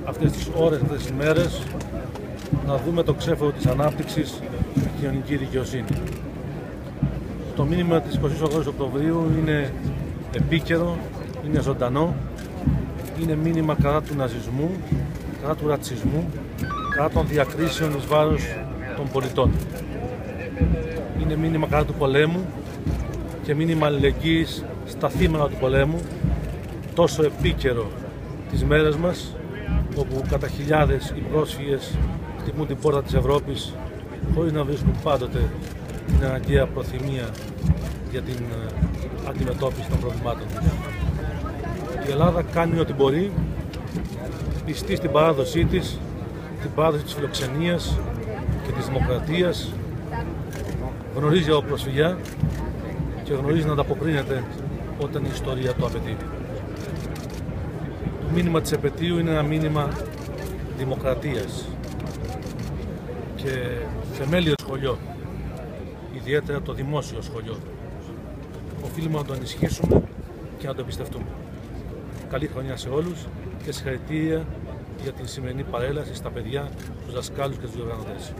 αυτές τις ώρες, αυτές τις μέρες, να δούμε το ξέφωρο της ανάπτυξης και κοινωνική δικαιοσύνη. Το μήνυμα της 28 Οκτωβρίου είναι επίκαιρο, είναι ζωντανό, είναι μήνυμα κατά του ναζισμού, κατά του ρατσισμού, κατά των διακρίσεων εις βάρος των πολιτών. Είναι μήνυμα κατά του πολέμου και μήνυμα αλληλεγγύης στα θύματα του πολέμου, τόσο επίκαιρο τις μέρες μας, όπου κατά χιλιάδες οι πρόσφυγες χτυπούν την πόρτα της Ευρώπης χωρίς να βρίσκουν πάντοτε την αναγκαία προθυμία για την αντιμετώπιση των προβλημάτων τους. Η Ελλάδα κάνει ό,τι μπορεί, πιστή στην παράδοσή της, την παράδοση της φιλοξενίας και της δημοκρατίας, γνωρίζει από προσφυγιά και γνωρίζει να ανταποκρίνεται όταν η ιστορία το απαιτεί. Το μήνυμα της επετείου είναι ένα μήνυμα δημοκρατίας και θεμέλιο σχολείο, ιδιαίτερα το δημόσιο σχολείο. Οφείλουμε να το ενισχύσουμε και να το εμπιστευτούμε. Καλή χρονιά σε όλους και συγχαρητήρια για την σημερινή παρέλαση στα παιδιά, στους δασκάλους και τους διοργανωτές.